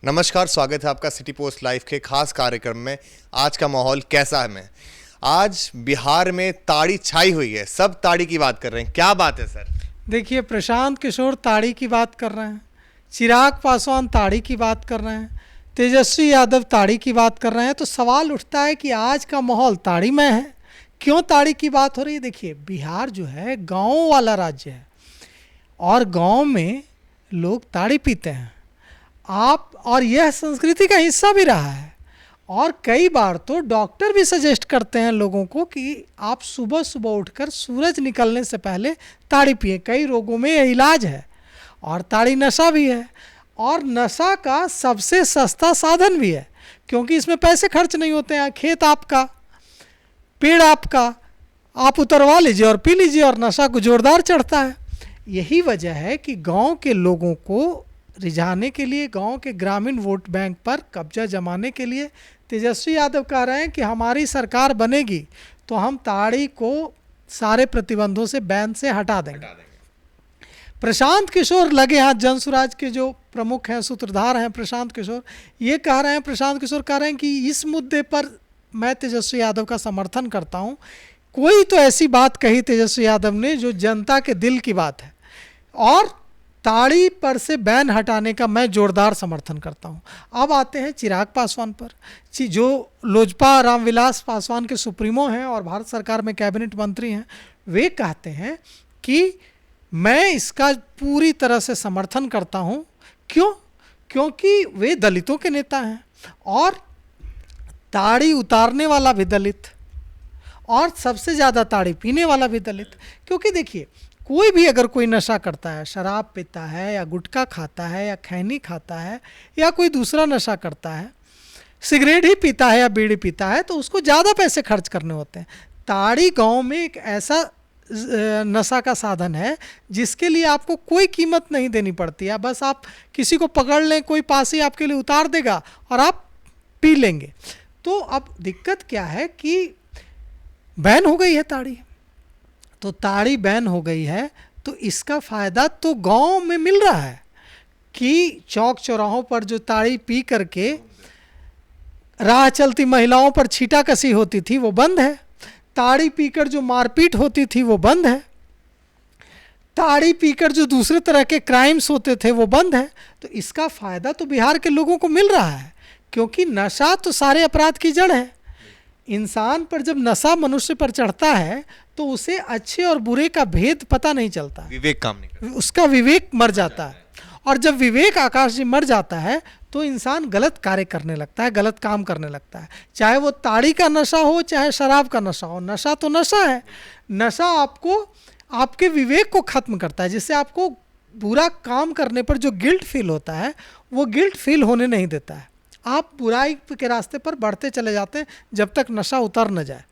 नमस्कार, स्वागत है आपका सिटी पोस्ट लाइव के खास कार्यक्रम में। आज का माहौल कैसा है? मैं आज बिहार में ताड़ी छाई हुई है, सब ताड़ी की बात कर रहे हैं। क्या बात है सर? देखिए, प्रशांत किशोर ताड़ी की बात कर रहे हैं, चिराग पासवान ताड़ी की बात कर रहे हैं, तेजस्वी यादव ताड़ी की बात कर रहे हैं। तो सवाल उठता है कि आज का माहौल ताड़ी में है। क्यों ताड़ी की बात हो रही है? देखिए, बिहार जो है गाँव वाला राज्य है और गाँव में लोग ताड़ी पीते हैं और यह संस्कृति का हिस्सा भी रहा है। और कई बार तो डॉक्टर भी सजेस्ट करते हैं लोगों को कि आप सुबह सुबह उठकर सूरज निकलने से पहले ताड़ी पिए। कई रोगों में यह इलाज है और ताड़ी नशा भी है और नशा का सबसे सस्ता साधन भी है, क्योंकि इसमें पैसे खर्च नहीं होते हैं। खेत आपका, पेड़ आपका, आप उतरवा लीजिए और पी लीजिए और नशा को जोरदार चढ़ता है। यही वजह है कि गांव के लोगों को रिझाने के लिए, गांव के ग्रामीण वोट बैंक पर कब्जा जमाने के लिए तेजस्वी यादव कह रहे हैं कि हमारी सरकार बनेगी तो हम ताड़ी को सारे प्रतिबंधों से, बैन से हटा देंगे। प्रशांत किशोर लगे हाथ, जनसुराज के जो प्रमुख हैं, सूत्रधार हैं प्रशांत किशोर, ये कह रहे हैं, प्रशांत किशोर कह रहे हैं कि इस मुद्दे पर मैं तेजस्वी यादव का समर्थन करता हूँ। कोई तो ऐसी बात कही तेजस्वी यादव ने जो जनता के दिल की बात है और ताड़ी पर से बैन हटाने का मैं जोरदार समर्थन करता हूं। अब आते हैं चिराग पासवान पर, जो लोजपा रामविलास पासवान के सुप्रीमो हैं और भारत सरकार में कैबिनेट मंत्री हैं। वे कहते हैं कि मैं इसका पूरी तरह से समर्थन करता हूं। क्यों? क्योंकि वे दलितों के नेता हैं और ताड़ी उतारने वाला भी दलित और सबसे ज़्यादा ताड़ी पीने वाला भी दलित। क्योंकि देखिए, कोई भी अगर कोई नशा करता है, शराब पीता है या गुटखा खाता है या खैनी खाता है या कोई दूसरा नशा करता है, सिगरेट ही पीता है या बीड़ी पीता है, तो उसको ज़्यादा पैसे खर्च करने होते हैं। ताड़ी गांव में एक ऐसा नशा का साधन है जिसके लिए आपको कोई कीमत नहीं देनी पड़ती है। बस आप किसी को पकड़ लें, कोई पास ही आपके लिए उतार देगा और आप पी लेंगे। तो अब दिक्कत क्या है कि बैन हो गई है ताड़ी, तो ताड़ी बैन हो गई है तो इसका फ़ायदा तो गांव में मिल रहा है कि चौक चौराहों पर जो ताड़ी पी करके राह चलती महिलाओं पर छींटाकशी होती थी वो बंद है। ताड़ी पीकर जो मारपीट होती थी वो बंद है। ताड़ी पीकर जो दूसरे तरह के क्राइम्स होते थे वो बंद है। तो इसका फ़ायदा तो बिहार के लोगों को मिल रहा है, क्योंकि नशा तो सारे अपराध की जड़ है। इंसान पर जब नशा मनुष्य पर चढ़ता है तो उसे अच्छे और बुरे का भेद पता नहीं चलता, विवेक काम नहीं करता, उसका विवेक मर जाता है। और जब विवेक आकाश जी मर जाता है तो इंसान गलत कार्य करने लगता है, गलत काम करने लगता है। चाहे वो ताड़ी का नशा हो, चाहे शराब का नशा हो, नशा तो नशा है। नशा आपको, आपके विवेक को खत्म करता है, जिससे आपको बुरा काम करने पर जो गिल्ट फील होता है वो गिल्ट फील होने नहीं देता है। आप बुराई के रास्ते पर बढ़ते चले जाते हैं जब तक नशा उतर न जाए।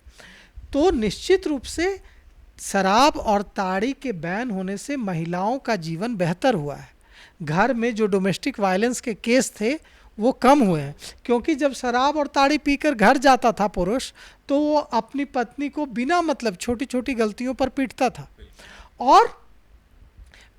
तो निश्चित रूप से शराब और ताड़ी के बैन होने से महिलाओं का जीवन बेहतर हुआ है। घर में जो डोमेस्टिक वायलेंस के केस थे वो कम हुए हैं, क्योंकि जब शराब और ताड़ी पीकर घर जाता था पुरुष तो वो अपनी पत्नी को बिना मतलब छोटी छोटी गलतियों पर पीटता था और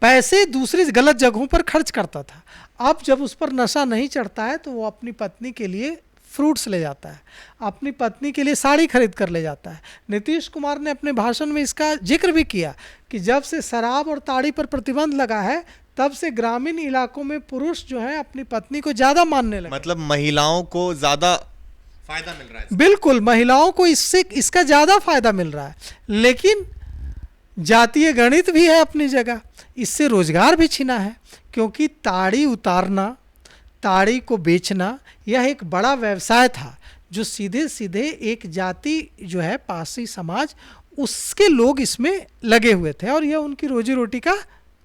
पैसे दूसरी गलत जगहों पर खर्च करता था। अब जब उस पर नशा नहीं चढ़ता है तो वो अपनी पत्नी के लिए फ्रूट्स ले जाता है, अपनी पत्नी के लिए साड़ी खरीद कर ले जाता है। नीतीश कुमार ने अपने भाषण में इसका जिक्र भी किया कि जब से शराब और ताड़ी पर प्रतिबंध लगा है तब से ग्रामीण इलाकों में पुरुष जो है अपनी पत्नी को ज़्यादा मानने लगे। मतलब महिलाओं को ज़्यादा फायदा मिल रहा है। बिल्कुल, महिलाओं को इसका ज़्यादा फायदा मिल रहा है। लेकिन जातीय गणित भी है अपनी जगह, इससे रोजगार भी छिना है, क्योंकि ताड़ी उतारना, ताड़ी को बेचना यह एक बड़ा व्यवसाय था जो सीधे सीधे एक जाति जो है, पारसी समाज, उसके लोग इसमें लगे हुए थे और यह उनकी रोजी रोटी का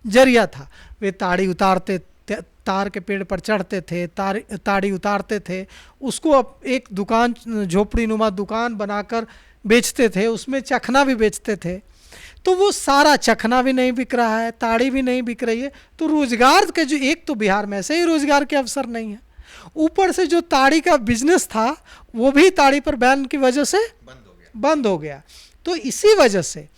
जरिया था। वे ताड़ी उतारते, तार के पेड़ पर चढ़ते थे, ताड़ी उतारते थे, उसको एक दुकान, झोपड़ी नुमा दुकान बनाकर बेचते थे, उसमें चखना भी बेचते थे। तो वो सारा चखना भी नहीं बिक रहा है, ताड़ी भी नहीं बिक रही है, तो रोजगार के जो, एक तो बिहार में ऐसे ही रोजगार के अवसर नहीं है, ऊपर से जो ताड़ी का बिजनेस था वो भी ताड़ी पर बैन की वजह से बंद हो गया। तो इसी वजह से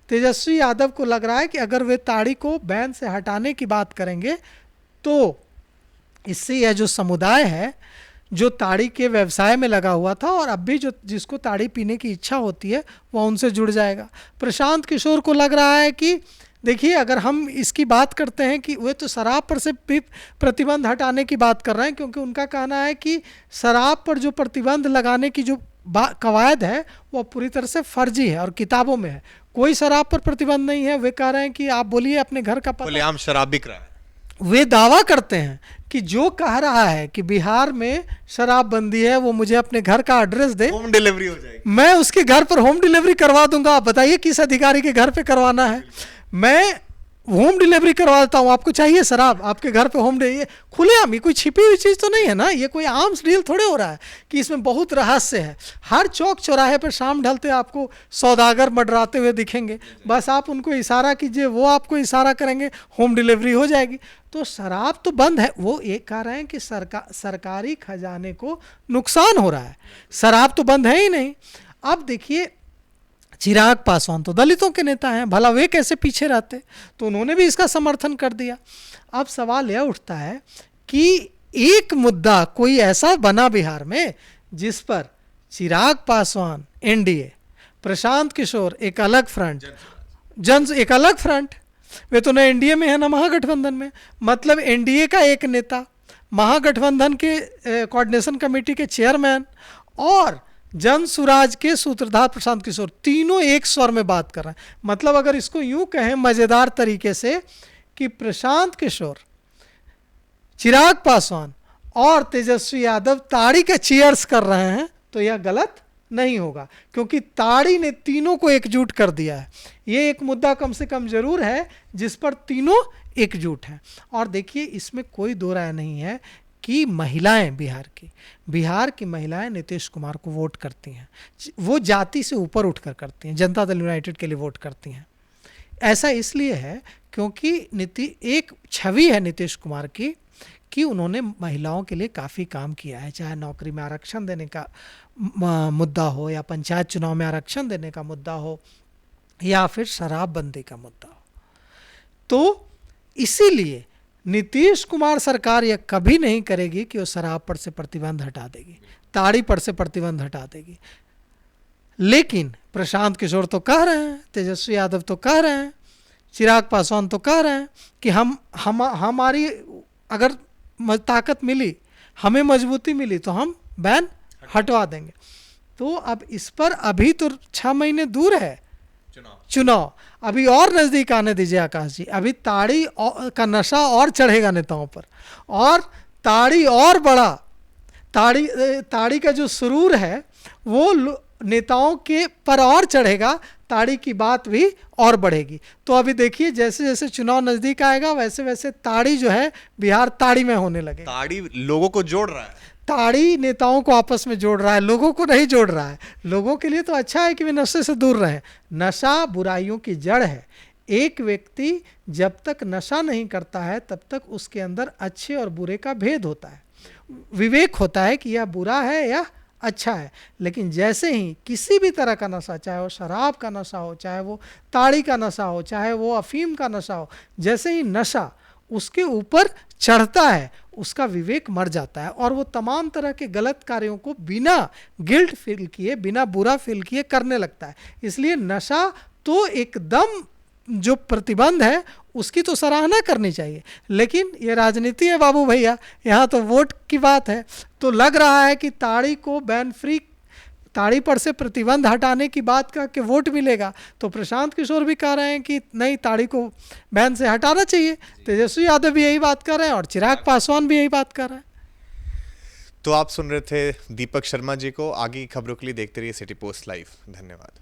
तेजस्वी यादव को लग रहा है कि अगर वे ताड़ी को बैन से हटाने की बात करेंगे तो इससे यह जो समुदाय है जो ताड़ी के व्यवसाय में लगा हुआ था और अब भी जो जिसको ताड़ी पीने की इच्छा होती है वह उनसे जुड़ जाएगा। प्रशांत किशोर को लग रहा है कि देखिए, अगर हम इसकी बात करते हैं कि वे तो शराब पर से भी प्रतिबंध हटाने की बात कर रहे हैं, क्योंकि उनका कहना है कि शराब पर जो प्रतिबंध लगाने की जो कवायद है वो पूरी तरह से फर्जी है और किताबों में है, कोई शराब पर प्रतिबंध नहीं है। वे कह रहे हैं कि आप बोलिए अपने घर का पता। खुलेआम शराब बिक रहा है। वे दावा करते हैं कि जो कह रहा है कि बिहार में शराब बंदी है वो मुझे अपने घर का एड्रेस दे, होम डिलीवरी हो जाएगी, मैं उसके घर पर होम डिलीवरी करवा दूंगा। आप बताइए किस अधिकारी के घर पे करवाना है, मैं होम डिलीवरी करवा देता हूँ। आपको चाहिए शराब, आपके घर पे होम डिलीवरी, खुलेआम, ये कोई छिपी हुई चीज़ तो नहीं है ना, ये कोई आर्म्स डील थोड़े हो रहा है कि इसमें बहुत रहस्य है। हर चौक चौराहे पर शाम ढलते आपको सौदागर मंडराते हुए दिखेंगे, बस आप उनको इशारा कीजिए, वो आपको इशारा करेंगे, होम डिलीवरी हो जाएगी। तो शराब तो बंद है, वो एक कह रहे हैं कि सरकारी खजाने को नुकसान हो रहा है, शराब तो बंद है ही नहीं। अब देखिए, चिराग पासवान तो दलितों के नेता हैं, भला वे कैसे पीछे रहते, तो उन्होंने भी इसका समर्थन कर दिया। अब सवाल यह उठता है कि एक मुद्दा कोई ऐसा बना बिहार में जिस पर चिराग पासवान एनडीए, प्रशांत किशोर एक अलग फ्रंट, एक अलग फ्रंट, वे तो न एनडीए में है ना महागठबंधन में, मतलब एनडीए का एक नेता, महागठबंधन के कोऑर्डिनेशन कमेटी के चेयरमैन और जन सुराज के सूत्रधार प्रशांत किशोर, तीनों एक स्वर में बात कर रहे हैं। मतलब अगर इसको यूं कहें मजेदार तरीके से कि प्रशांत किशोर, चिराग पासवान और तेजस्वी यादव ताड़ी के चीयर्स कर रहे हैं, तो यह गलत नहीं होगा, क्योंकि ताड़ी ने तीनों को एकजुट कर दिया है। ये एक मुद्दा कम से कम जरूर है जिस पर तीनों एकजुट हैं। और देखिए, इसमें कोई दो राय नहीं है कि महिलाएं, बिहार की महिलाएं नीतीश कुमार को वोट करती हैं, वो जाति से ऊपर उठकर करती हैं, जनता दल यूनाइटेड के लिए वोट करती हैं। ऐसा इसलिए है क्योंकि एक छवि है नीतीश कुमार की कि उन्होंने महिलाओं के लिए काफ़ी काम किया है, चाहे नौकरी में आरक्षण देने का मुद्दा हो, या पंचायत चुनाव में आरक्षण देने का मुद्दा हो, या फिर शराबबंदी का मुद्दा हो। तो इसीलिए नीतीश कुमार सरकार यह कभी नहीं करेगी कि वो शराब पर से प्रतिबंध हटा देगी, ताड़ी पर से प्रतिबंध हटा देगी। लेकिन प्रशांत किशोर तो कह रहे हैं, तेजस्वी यादव तो कह रहे हैं, चिराग पासवान तो कह रहे हैं कि हमारी अगर ताकत मिली, हमें मजबूती मिली, तो हम बैन हटवा देंगे। तो अब इस पर अभी तो 6 महीने दूर है चुनाव, अभी और नज़दीक आने दीजिए आकाश जी। अभी ताड़ी का नशा और चढ़ेगा नेताओं पर, और ताड़ी और बड़ा, ताड़ी का जो सुरूर है वो नेताओं के पर और चढ़ेगा, ताड़ी की बात भी और बढ़ेगी। तो अभी देखिए, जैसे जैसे चुनाव नज़दीक आएगा वैसे वैसे ताड़ी जो है बिहार ताड़ी में होने लगे। ताड़ी लोगों को जोड़ रहा है, ताड़ी नेताओं को आपस में जोड़ रहा है, लोगों को नहीं जोड़ रहा है। लोगों के लिए तो अच्छा है कि वे नशे से दूर रहें, नशा बुराइयों की जड़ है। एक व्यक्ति जब तक नशा नहीं करता है तब तक उसके अंदर अच्छे और बुरे का भेद होता है, विवेक होता है कि यह बुरा है या अच्छा है। लेकिन जैसे ही किसी भी तरह का नशा, चाहे वो शराब का नशा हो, चाहे वो ताड़ी का नशा हो, चाहे वो अफीम का नशा हो, जैसे ही नशा उसके ऊपर चढ़ता है उसका विवेक मर जाता है और वो तमाम तरह के गलत कार्यों को बिना गिल्ट फील किए, बिना बुरा फील किए करने लगता है। इसलिए नशा तो एकदम जो प्रतिबंध है उसकी तो सराहना करनी चाहिए, लेकिन ये राजनीति है बाबू भैया, यहाँ तो वोट की बात है। तो लग रहा है कि ताड़ी को बैन फ्री, ताड़ी पर से प्रतिबंध हटाने की बात का कि वोट मिलेगा। तो प्रशांत किशोर भी कह रहे हैं कि नहीं, ताड़ी को बैन से हटाना चाहिए, तेजस्वी यादव भी यही बात कर रहे हैं और चिराग पासवान भी यही बात कर रहे हैं। तो आप सुन रहे थे दीपक शर्मा जी को। आगे की खबरों के लिए देखते रहिए सिटी पोस्ट लाइव। धन्यवाद।